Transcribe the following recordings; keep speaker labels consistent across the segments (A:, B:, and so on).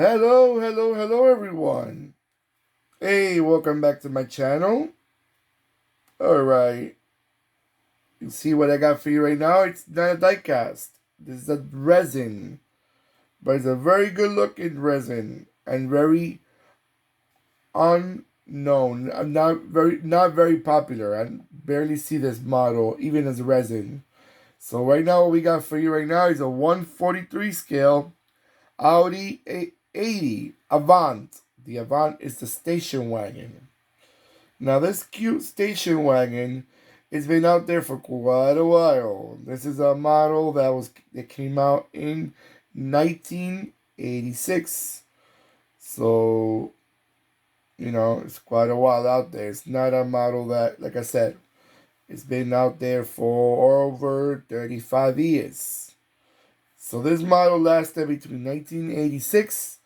A: Hello everyone. Hey, welcome back to my channel. Alright, you see what I got for you right now? It's not a diecast. This is a resin. But it's a very good looking resin and very unknown. Not very popular. I barely see this model, even as resin. So right now what we got for you right now is a 143 scale Audi 80 Avant. The Avant is the station wagon. Now, this cute station wagon has been out there for quite a while. This is a model that came out in 1986. So, it's quite a while out there. It's not a model that, like I said, it's been out there for over 35 years. So this model lasted between 1986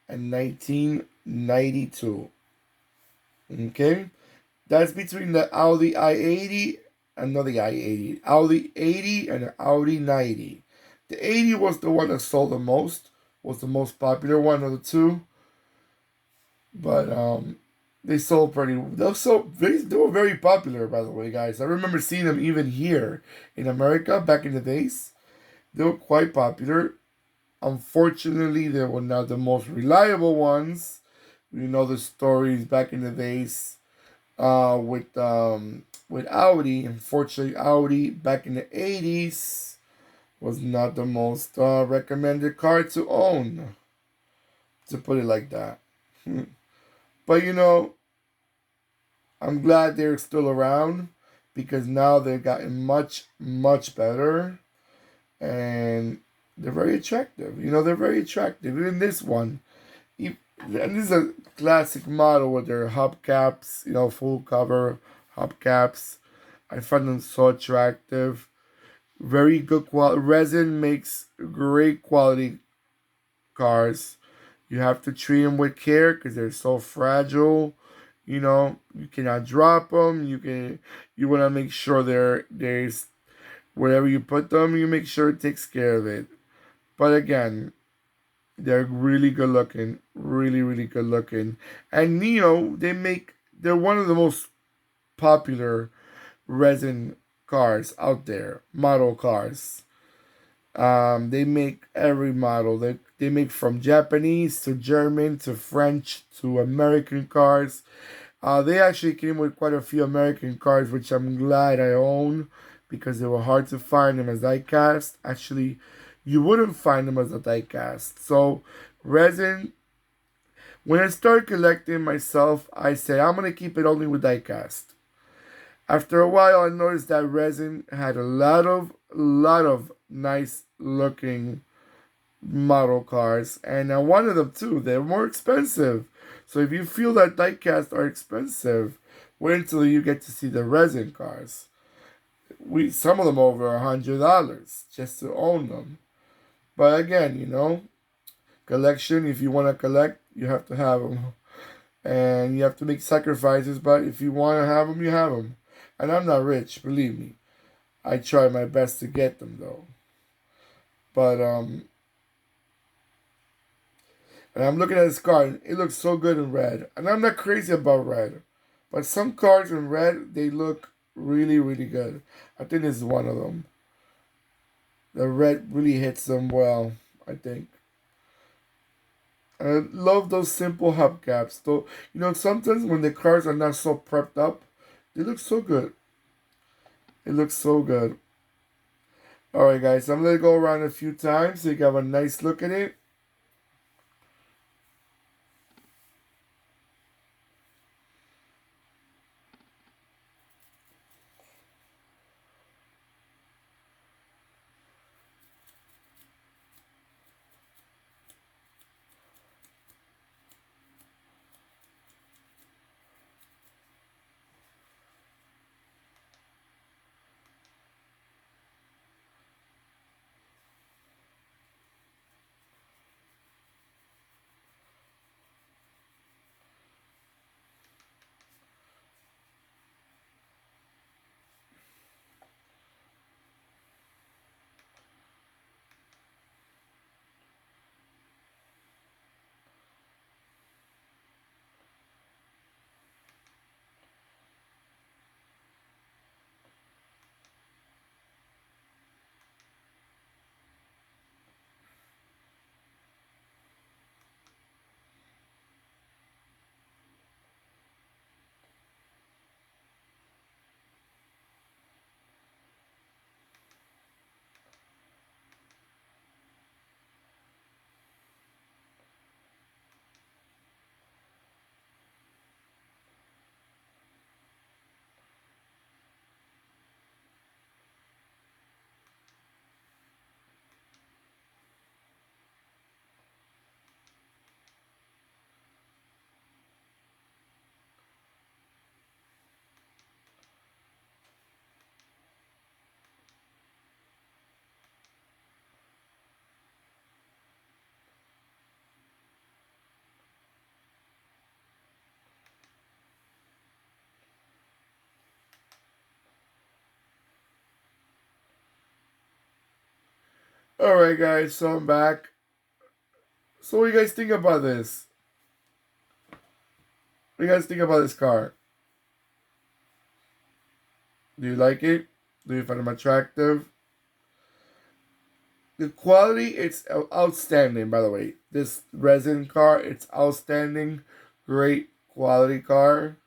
A: and 1992. Okay? That's between the Audi i80 and not the i80. Audi 80 and the Audi 90. The 80 was the one that sold the most, was the most popular one of the two. But they sold they were very popular, by the way, guys. I remember seeing them even here in America back in the days. They were quite popular. Unfortunately, they were not the most reliable ones. You know the stories back in the days with Audi. Unfortunately, Audi back in the 80s was not the most recommended car to own, to put it like that. But I'm glad they're still around because now they've gotten much better and they're very attractive. They're very attractive. Even this one, and this is a classic model with their hubcaps, full cover hubcaps. I find them so attractive. Very good quality. Resin makes great quality cars. You have to treat them with care because they're so fragile. You cannot drop them. You want to make sure there's wherever you put them, you make sure it takes care of it. But again, they're really good looking, really good looking, and they're one of the most popular resin cars out there, model cars. They make every model. They make from Japanese to German to French to American cars. They actually came with quite a few American cars, which I'm glad I own because they were hard to find them as diecast. Actually, you wouldn't find them as a diecast. So, resin. When I started collecting myself, I said I'm gonna keep it only with diecast. After a while, I noticed that resin had a lot of nice looking model cars, and I wanted them too. They're more expensive. So if you feel that diecast are expensive, wait until you get to see the resin cars. Some of them over $100 just to own them. But again, collection. If you want to collect, you have to have them, and you have to make sacrifices. But if you want to have them, you have them. And I'm not rich, believe me. I try my best to get them though. But and I'm looking at this car, and it looks so good in red. And I'm not crazy about red, but some cars in red they look really good. I think this is one of them. The red really hits them well, I think. And I love those simple hubcaps. Though sometimes when the cars are not so prepped up, they look so good. It looks so good. Alright guys, I'm gonna go around a few times so you can have a nice look at it. Alright, guys, so I'm back. So, what do you guys think about this? What do you guys think about this car? Do you like it? Do you find them attractive? The quality, it's outstanding, by the way. This resin car, it's outstanding. Great quality car.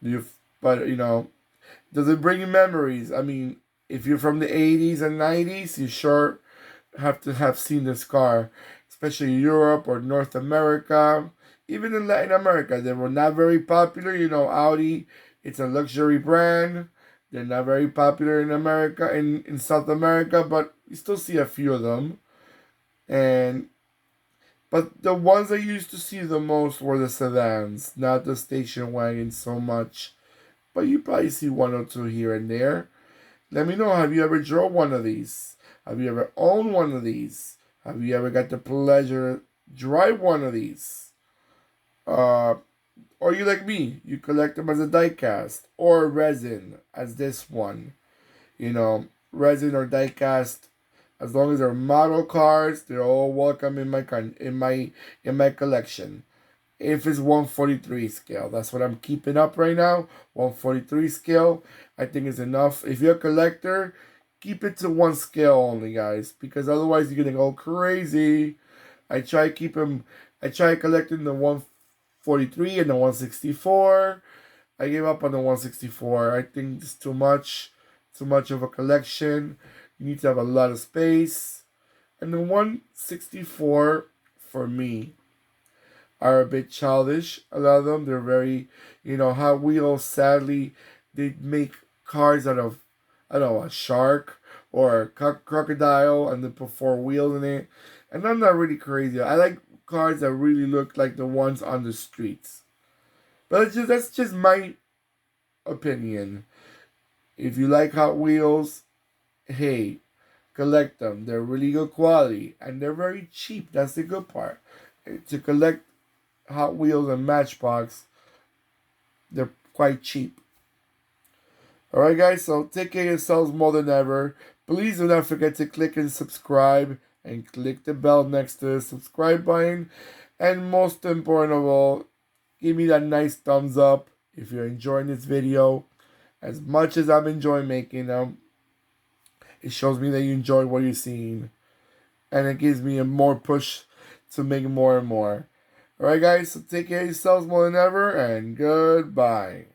A: You, but does it bring you memories? I mean, if you're from the 80s and 90s, you sure have to have seen this car, especially Europe or North America. Even in Latin America, they were not very popular. Audi, it's a luxury brand. They're not very popular in America, in South America, but you still see a few of them. And but the ones I used to see the most were the sedans, not the station wagons so much. But you probably see one or two here and there. Let me know, have you ever drove one of these? Have you ever owned one of these? Have you ever got the pleasure to drive one of these? Uh, or you like me, you collect them as a diecast or resin as this one. Resin or diecast, as long as they're model cars, they're all welcome in my collection. If it's 143 scale, that's what I'm keeping up right now. 143 scale, I think is enough. If you're a collector, keep it to one scale only, guys, because otherwise you're gonna go crazy. I try keeping, I try collecting the 143 and the 164. I gave up on the 164. I think it's too much of a collection. You need to have a lot of space. And the 164, for me, are a bit childish. A lot of them, they're very, Hot Wheels, sadly, they make cars out of, I don't know, a shark or a crocodile and they put four wheels in it. And I'm not really crazy. I like cars that really look like the ones on the streets. But that's just my opinion. If you like Hot Wheels, hey, collect them. They're really good quality and they're very cheap. That's the good part. To collect Hot Wheels and Matchbox, they're quite cheap. Alright, guys, so take care of yourselves more than ever. Please do not forget to click and subscribe and click the bell next to the subscribe button. And most important of all, give me that nice thumbs up if you're enjoying this video as much as I'm enjoying making them. It shows me that you enjoy what you're seeing. And it gives me a more push to make more and more. Alright, guys, so take care of yourselves more than ever, and goodbye.